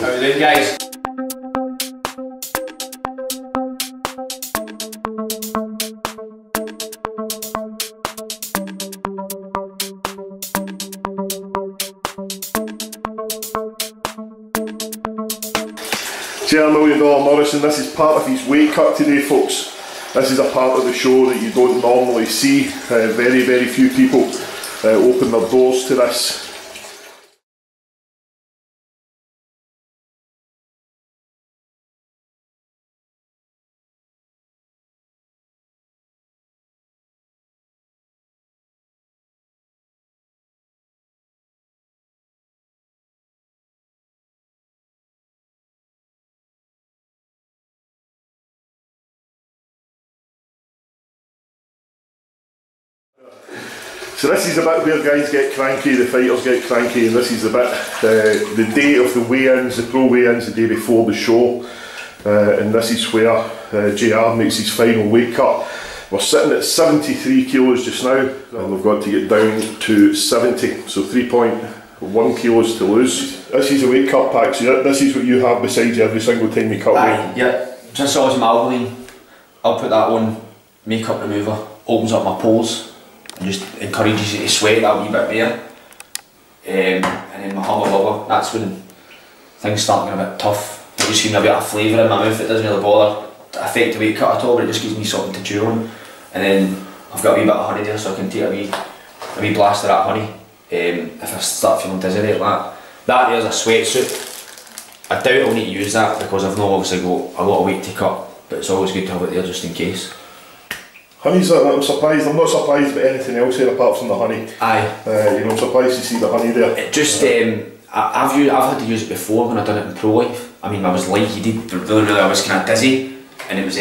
How are you doing, guys? JR Morrison, this is part of his weight cut today, folks. This is a part of the show that you don't normally see. Very, very few people open their doors to this. So this is the bit where guys get cranky, the fighters get cranky, and this is the bit, the day of the weigh-ins, the pro weigh-ins, the day before the show, and this is where JR makes his final weight cut. We're sitting at 73 kilos just now, and we've got to get down to 70, so 3.1 kilos to lose. This is a weight cut pack, so this is what you have beside you every single time you cut weight. Yeah, just always Maybelline. I'll put that on, makeup remover, opens up my pores. And just encourages you to sweat that wee bit there. And then my hubba bubba, that's when things start getting a bit tough. It just gives me a bit of flavour in my mouth. It doesn't really bother to affect the weight cut at all, but it just gives me something to chew on. And then I've got a wee bit of honey there, so I can take a wee blast of that honey if I start feeling dizzy like that. That there's a sweatsuit. I doubt I'll need to use that because I've not obviously got a lot of weight to cut, but it's always good to have it there just in case. Honey's I'm surprised, I'm not surprised about anything else here apart from the honey. Aye. You know, I'm surprised to see the honey there. It just, I've had to use it before when I've done it in pro life. I mean, I was like, he did really, I was kind of dizzy, and it was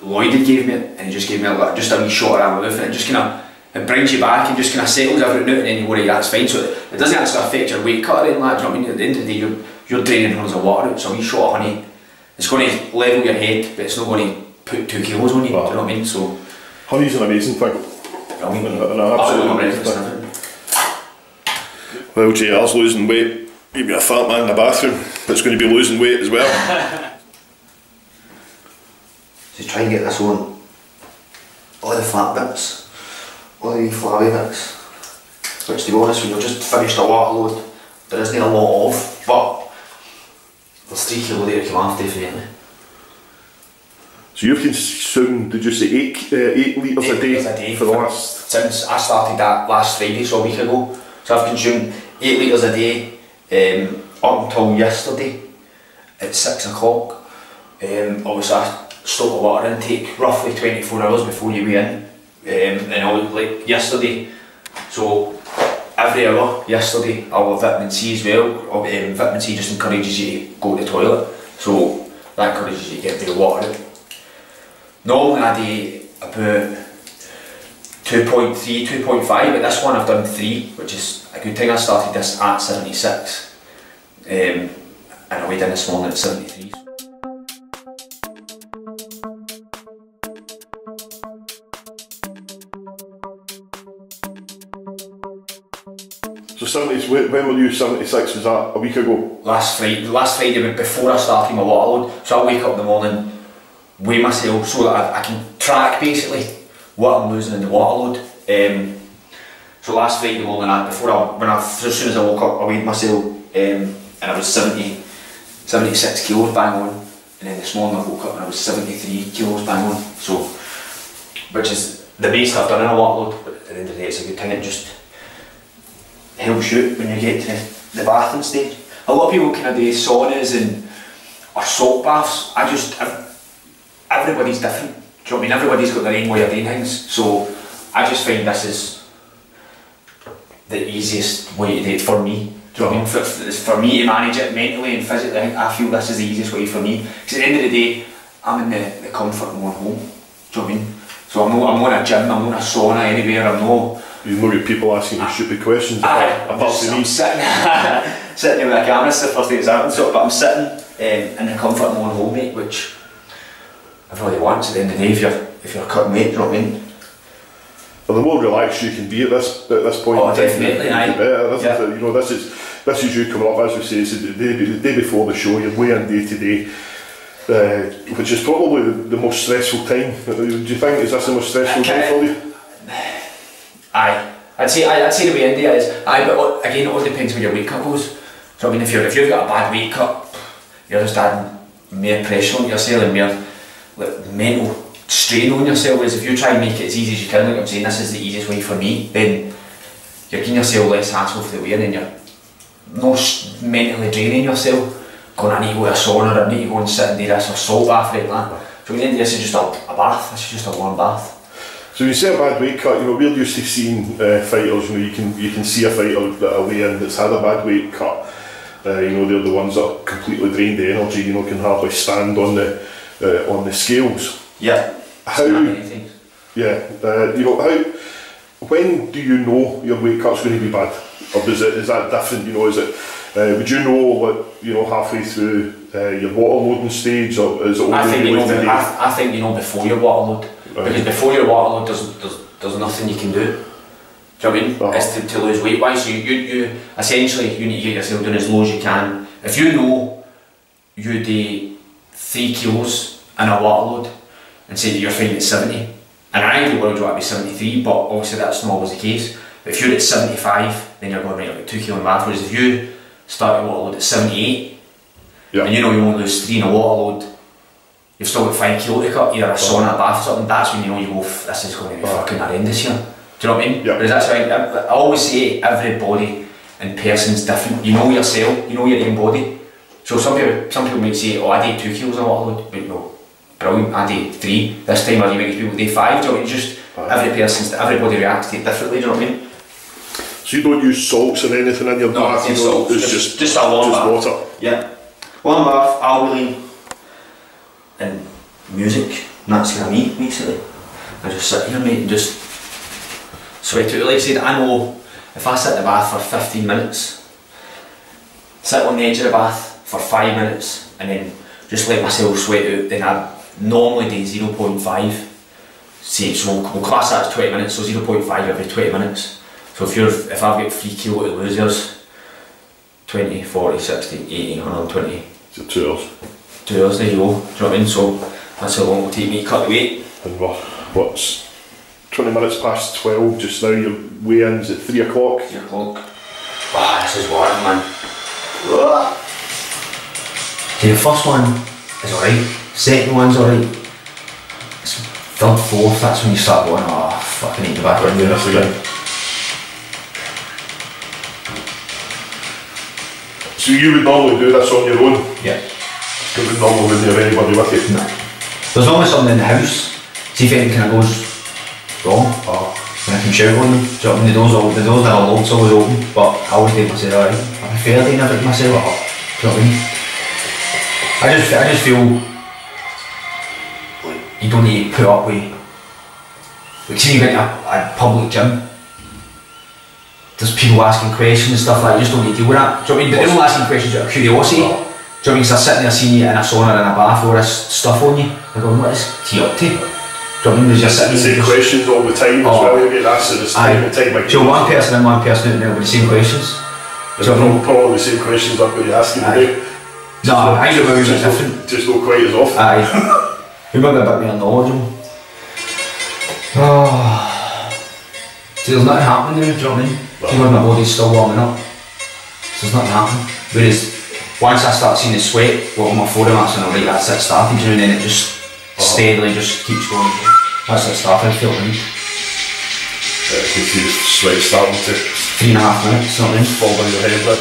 Lloyd that gave me it, and he just gave me just a wee shot around my mouth, and it just kind of, it brings you back and just kind of settles everything out, and then you worry, that's fine. So it doesn't actually affect your weight cut or anything like that, do you know what I mean? At the end of the day, you're draining tons of water out, so a wee shot of honey, it's going to level your head, but it's not going to put 2 kilos on you, do you know what I mean? So honey's an amazing thing. Well, JR's losing weight. Maybe a fat man in the bathroom that's going to be losing weight as well. So try and get this on. All the fat bits, all the wee flabby bits. Which, to be honest, when you've just finished a water load, there isn't a lot of, but there's 3 kilo there to come off definitely. So you've consumed, did you say 8 litres a day for the last... Since I started that last Friday, so a week ago. So I've consumed 8 litres a day up until yesterday at 6 o'clock. Obviously I stop a water intake roughly 24 hours before you weigh in. And like yesterday, so every hour yesterday I'll have vitamin C as well. Vitamin C just encourages you to go to the toilet. So that encourages you to get a bit of water out. Normally I do about 2.3, 2.5, but this one I've done 3, which is a good thing. I started this at 76 and I weighed in this morning at 73. So 70, when were you 76, was that a week ago? Last Friday before I started my water load. So I wake up in the morning, weigh myself so that I can track basically what I'm losing in the water load. So last Friday morning, as soon as I woke up, I weighed myself and I was 76 kilos bang on, and then this morning I woke up and I was 73 kilos bang on. So, which is the best I've done in a water load, but at the end of the day it's a good thing. It just helps you when you get to the bathing stage. A lot of people kind of do saunas or salt baths. Everybody's different. Do you know what I mean? Everybody's got their own way of doing things. So I just find this is the easiest way to do it for me. Do you know what I mean? For me to manage it mentally and physically, I feel this is the easiest way for me. Because at the end of the day, I'm in the comfort of my own home. Do you know what I mean? So I'm not in a gym, I'm not in a sauna anywhere, I'm not... You know your people asking you stupid questions apart from me. I'm sitting there with a camera, it's the first thing that's happened, so, but I'm sitting in the comfort of my own home, mate, which I really want at the end of the day if you're cutting weight, do you know what I mean? Well, the more relaxed you can be at this point, oh, definitely, better. You know, this is this is you coming up, as we say, it's the day before the show, you're weighing day to day, which is probably the most stressful time. Do you think, is this the most stressful day for you? Aye. I'd say the weigh-in day is, but again, it all depends where your weight cut goes. So I mean, if you've got a bad weight cut, you're just adding more pressure on yourself and more like, mental strain on yourself. Whereas if you try and make it as easy as you can, like I'm saying, this is the easiest way for me, then you're giving yourself less hassle for the weigh-in and you're not mentally draining yourself. Going, I need to go to a sauna, or I need to go and sit and do this, or salt bath, right? So at the end of this is just a bath. This is just a warm bath. So when you say a bad weight cut, you know, we're used to seeing fighters, you know, you can see a fighter that a weigh-in that's had a bad weight cut. You know, they're the ones that are completely drained of energy, you know, can hardly stand on the scales. Yeah. How? Yeah. You know, how? When do you know your weight cut's going to be bad, or is that different? You know, is it? Would you know what, you know, halfway through your water loading stage, or is it? I think you know before your water load. Because before your water load, there's nothing you can do. Do you know what I mean? It's to lose weight wise. So you essentially you need to get yourself down as low as you can. If you know you do 3 kilos in a water load and say that you're fighting at 70, and I ideally world you want to be 73, but obviously that's not always the case. But if you're at 75, then you're going right like 2 kilo in bath. Whereas if you start your water load at 78, and you know you won't lose 3 in a water load, you've still got 5 kilo to cut, either a sauna, a bath or something, that's when you know you go, this is going to be fucking horrendous here. Do you know what I mean? Because that's why I always say every body and person's different. You know yourself, you know your own body. So some people might say, oh, I did 2 kilos in a water load, but no, brilliant, I did 3 this time, or you might get people do 5, do you know what I mean? Just everybody reacts to it differently, do you know what I mean? So you don't use salts or anything in your bath? No, it's just a warm bath. Water? Yeah. Warm bath, alkaline, and music, and that's kind of me, basically. I just sit here, mate, and just sweat out. Like I said, I know if I sit in the bath for 15 minutes, sit on the edge of the bath for 5 minutes, and then just let myself sweat out, then I normally do 0.5. See, so we'll class that as 20 minutes, so 0.5 every 20 minutes. So if I've got 3 kilo to lose, there's 20, 40, 60, 80, 120. So 2 hours. 2 hours, there you go. Do you know what I mean? So that's how long it will take me to cut the weight. And what's 20 minutes past 12 just now, your weigh-in's at 3 o'clock? 3 o'clock. Wow, this is warm, man. See, the first one is alright, second one's alright. Third, fourth, that's when you start going, oh, fucking need to back and do this again. So you would normally do this on your own? Yeah. You would normally wouldn't have anybody with you? No. There's always something in the house. See if anything kind of goes wrong, and I can shout on them. Do you know what I mean? The doors that are locked always open, but I always do myself, alright. I prefer doing everything myself. Do you know what I mean? I just feel like you don't need to put up with. Like, see, you get a public gym. There's people asking questions and stuff like that, you just don't need to deal with that. Do you know what I mean? But they're not asking questions out of curiosity. Do you know what I mean? Because they're sitting there seeing you in a sauna or in a bath with all this stuff on you. They're going, what is he up to? Do you know what I mean? There's just the same questions all the time as well, you get asked at the same time. So one person in, one person out and with the same questions. They're probably the same questions I'm going to ask you today. No, I think we're different. Just not quite as often. Aye. You're maybe a bit more knowledgeable. Oh. See, there's nothing happening there, do you know what I mean? See, when my body's still warming up, so there's nothing happening. Whereas, once I start seeing the sweat on my forearm, that's when I'm right, that's it started, and then it just steadily just keeps going. That's it started, I feel like. You can see the sweat starting to 3.5 minutes, you know what I mean? Fall down your head. But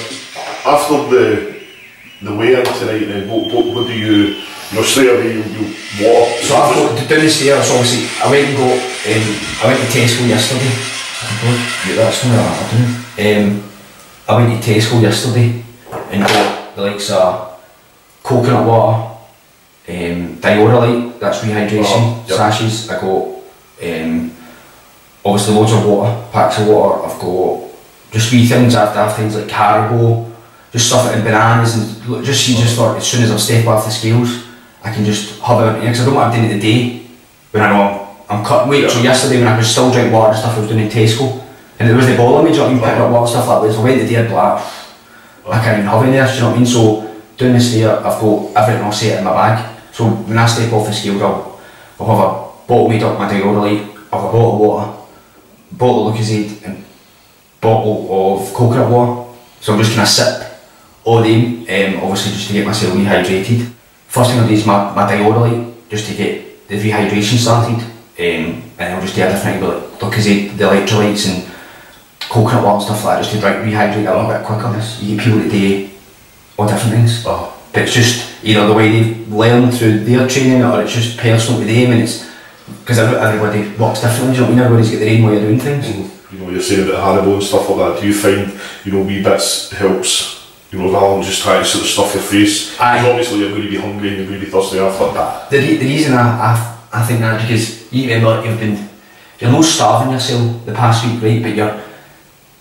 after the weigh-in tonight, then what do you straight away you walk? So I've got down the stairs, obviously, I went to Tesco yesterday. That's something like that, I went to Tesco yesterday and got the likes of coconut water, Diorite, that's rehydration sachets. I got obviously loads of water, packs of water. I've got just wee things, I have things like cargo, just stuff like bananas, and just for as soon as I'm stepping off the scales, I can just hub out because I don't want to do it the day when I know I'm cutting weight. So yesterday when I could still drink water and stuff, I was doing in Tesco, and it was the ball of me, do you know what I mean, picking up water and stuff like that. So I went the day black, I can't even have any of this, do you know what I mean? So down the stair, I've got everything all set in my bag. So when I step off the scales, I'll have a bottle made up my diorite, I'll have a bottle of water, bottle of Lucozade, and bottle of coconut water. So I'm just going to sip all of them, obviously just to get myself rehydrated. First thing I'll do is my diorite, just to get the rehydration started. And I'll just do a different thing like Lucozade, the electrolytes and coconut water and stuff like that, just to rehydrate a little bit quicker. You get people that do all different things. But it's just either the way they learn through their training or it's just personal to them, and it's because everybody works differently, you know what I mean? Everybody's got their own way of doing things. You know, you're saying about Haribo and stuff like that, do you find, you know, wee bits helps, you know, rather than just trying to sort of stuff your face? Because obviously you're going to be hungry and you're going to be thirsty after that. The reason I think that, because you remember you're not starving yourself the past week, right, but you're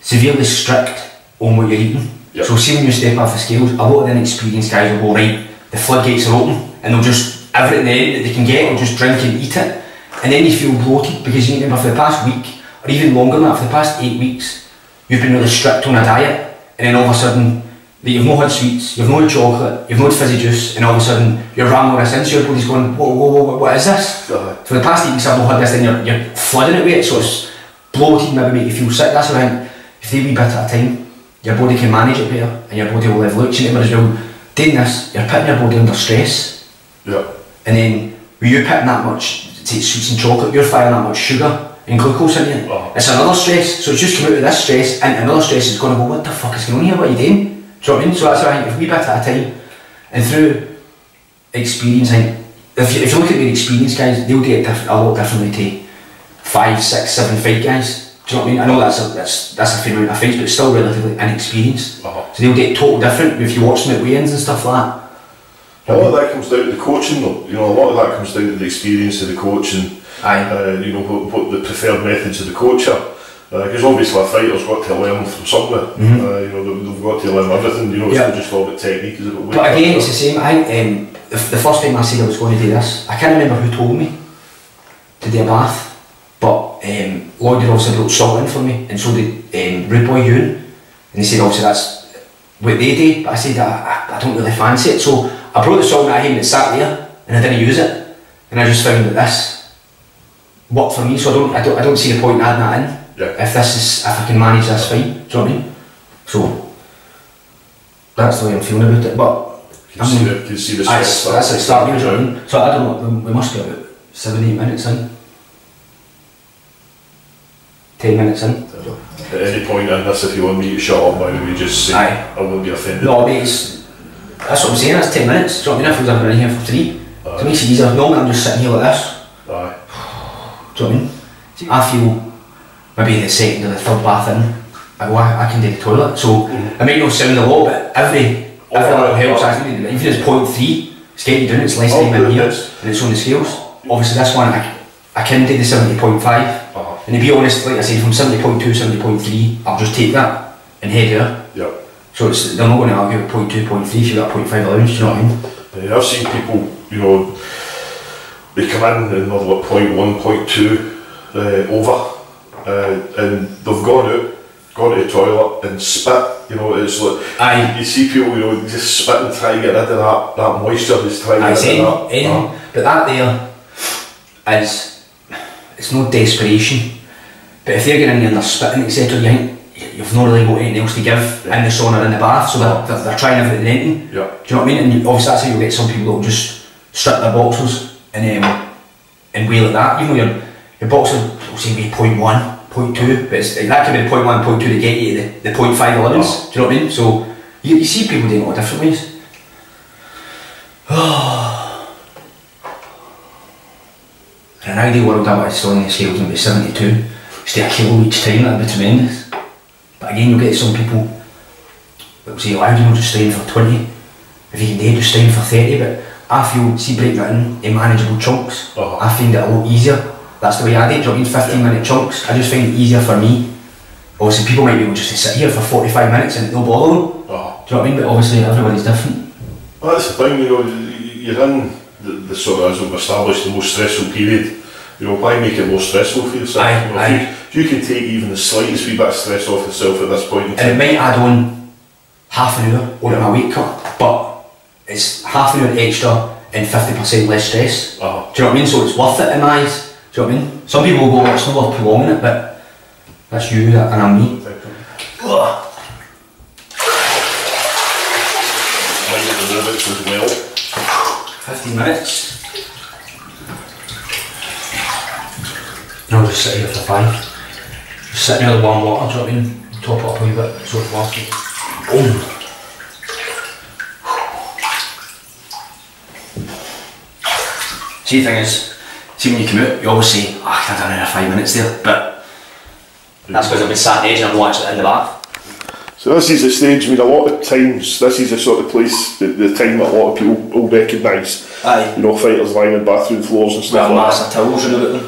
severely strict on what you're eating. Yep. So see when you step off the scales, a lot of the inexperienced guys will go, right, the floodgates are open, and they'll just, everything that they can get, they'll just drink and eat it. And then you feel bloated, because you remember for the past week, or even longer than that, for the past 8 weeks, you've been really strict on a diet, and then all of a sudden, you've not had sweets, you've not had chocolate, you've not had fizzy juice, and all of a sudden, you're ramming this in, so your body's going, whoa, what is this? For the past 8 weeks I've not had this, then you're flooding it with it, so it's bloated, maybe make you feel sick. That's why I think, if they wee bit at a time, your body can manage it better, and your body will live. Look, you as well, doing this, you're putting your body under stress. Yeah. And then, when you're putting that much, say sweets and chocolate, you're firing that much sugar and glucose in you. It's another stress, so it's just come out of this stress, and another stress is going to go, what the fuck is going on here, what are you doing? Do you know what I mean? So that's why I think, if we bit at a time, and through experience, I think, if you look at the experienced guys, they'll do it a lot differently to 5, 6, 7 fight guys. Do you know what I mean? I know that's a fair amount of fights, but it's still relatively inexperienced. So they'll get totally different if you watch them at weigh-ins and stuff like that. A lot of that comes down to the coaching though. You know, a lot of that comes down to the experience of the coach and you know, what the preferred methods of the coach are. Because obviously a fighter's got to learn from somewhere. You know, they've got to learn everything. You know, it's not just all about technique. It's about weight. But again, it's the same. I think the first time I said I was going to do this, I can't remember who told me to do a bath. But Lloyd had obviously brought salt in for me, and so did Rude Boy Ewan, and they said obviously that's what they do, but I said I don't really fancy it, so I brought the salt at him and it sat there, and I didn't use it, and I just found that this worked for me, so I don't see the point in adding that in. Yeah. If I can manage this fine, do you know what I mean? So that's the way I'm feeling about it, but you can see the stress. That's it starting, do you know what I mean? So I don't know, we must be about 7-8 minutes in. 10 minutes in. At any point in this, if you want me to shut up, by the way, just say I won't be offended. No, mate, that's what I'm saying, that's 10 minutes. Do you know what I mean? I feel like I've been in here for 3. It makes it easier. Normally I'm just sitting here like this. Do you know what I mean? I feel maybe the second or the third bath in, I can do the toilet. So it might not sound a lot, but every little helps. Even if it's 0.3, it's getting you down, it's less time in here, and it's on the scales. Obviously this one, I can do the 70.5. And to be honest, like I said, from 70.2, 70.3, I'll just take that and head here. Yeah. So they're not going to argue with 0.2, 0.3 if you've got 0.5 allowance, do you know what I mean? I've seen people, you know, they come in and they're like 0.1, 0.2 over, and they've gone to the toilet and spit, you know, it's like, you see people, you know, just spit and try to get rid of that moisture, just try to get rid of that. But that there is, it's no desperation, but if they're getting in there and they're spitting, etc., you think you've not really got anything else to give in the sauna or in the bath, so they're trying everything in. Do you know what I mean? And obviously that's how you'll get some people that will just strip their boxers and weigh like that. You know, your boxer will say weigh 0.1, 0.2, but that could be the 0.1, 0.2 to get you the 0.5 allowance. Do you know what I mean? So you see people doing it all different ways. In an ideal world, I want to still in the scales and be 72, stay a kilo each time, that'd be tremendous. But again, you'll get some people that will say, oh, I don't just strain for 20, if you can do it, just strain for 30, but I feel, see breaking it in manageable chunks, I find it a lot easier. That's the way I do it, do you know what I mean? 15-minute chunks, I just find it easier for me. Obviously people might be able just to sit here for 45 minutes and no bother them, do you know what I mean? But obviously everybody's different. Well, that's the thing, you know, you're in the sort of, as we've established, the most stressful period. You know, why make it more stressful for yourself? If you can take even the slightest wee bit of stress off yourself at this point in time. And it might add on half an hour on my weight cut, but it's half an hour extra and 50% less stress. Do you know what I mean? So it's worth it in my eyes. Do you know what I mean? Some people will go, it's not worth prolonging it, but that's you and I'm me. As well. 15 minutes. And I'll just sit here for 5. Just sit near the warm water, do you know what I mean? Top it up a wee bit so it's warm. Oh. See, the thing is, see when you come out, you always say, oh, I could have done another 5 minutes there, but that's because I've been sat on edge and I'm not actually in the bath. So this is the stage, I mean, a lot of times, this is the sort of place, the time that a lot of people will recognise. Aye. You know, fighters lying on bathroom floors and stuff With like massive towels and about them.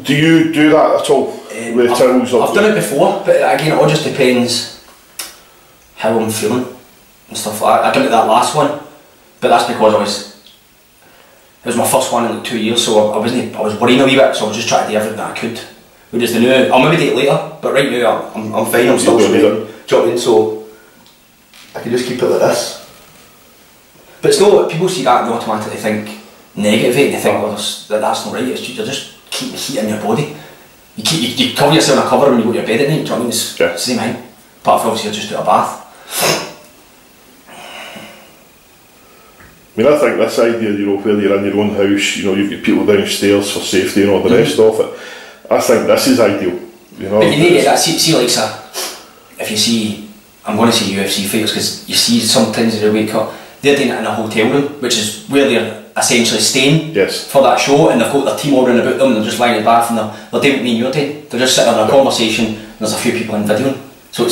Do you do that at all? With towels? I've done it before, but again, it all just depends how I'm feeling and stuff like that. I done it that last one, but that's because it was my first one in like 2 years, so I was worrying a wee bit, so I was just trying to do everything that I could. Whereas the new, I'll maybe do it later, but right now I'm fine, I'm still swimming. Do you know what I mean? So I can just keep it like this. But it's not, people see that and they automatically think negative, they think, well, that's not right, it's just, you're just keeping the heat in your body. You cover yourself in a cover when you go to your bed at night, do you know what I mean? It's the same thing. Apart from obviously just do a bath. I mean, I think this idea, you know, where you're in your own house, you know, you've got people downstairs for safety and all the rest of it. I think this is ideal, you know. But you need to get that, see like if you see, I'm going to say UFC fighters, because you see sometimes in their weight cut, they're doing it in a hotel room, which is where they're essentially staying for that show, and they've got their team all around about them, and they're just lying in the bath and they're doing what me and you're doing. They're just sitting on a conversation, and there's a few people in videoing. So I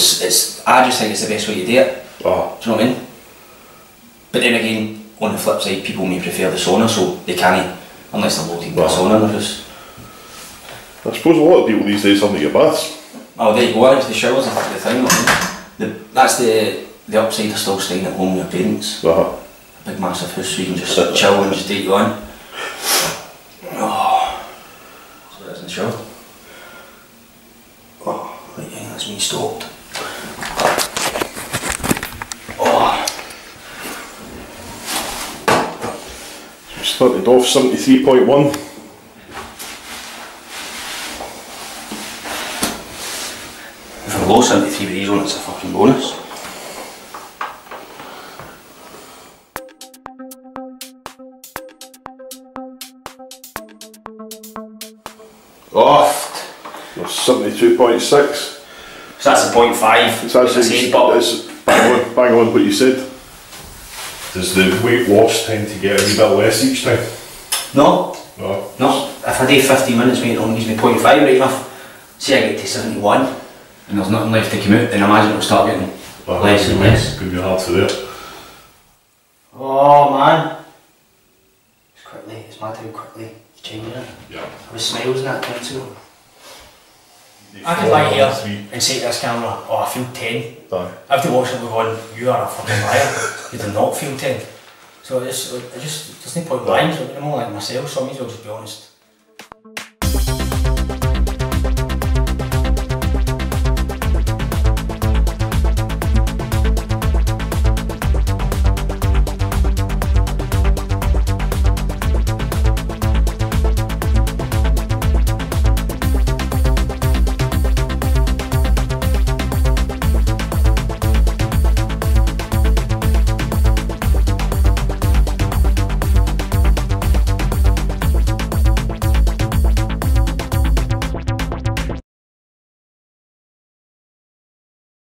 just think it's the best way to do it. Do you know what I mean? But then again, on the flip side, people may prefer the sauna, so they can't, unless they're loading the sauna, they're just... I suppose a lot of people these days have to get baths. Oh, there you go, the showers are the thing. That's the upside of still staying at home with your parents. A big massive house so you can just chill and just take you on. Oh, so that's in the shower. Oh, right, yeah, that's me stopped. Oh. Started off 73.1. If I'm low 73 with these on, it's a fucking bonus. Oh, 72.6. So that's a 0.5. It's actually bang on what you said. Does the weight loss tend to get a wee bit less each time? No. No. If I do 50 minutes, mate, it only gives me 0.5 right enough. See, I get to 71 and there's nothing left to come out, then I imagine it'll start getting less and less. It's going to be hard to do it. Oh man. It's mad how quickly it's changing it. Yeah. With smiles and that time too. I could lie here and say to this camera, oh, I feel 10. I have to watch it and go, you are a fucking liar. You do not feel 10. So there's no point lying, so I'm more like myself, so I may as well just be honest.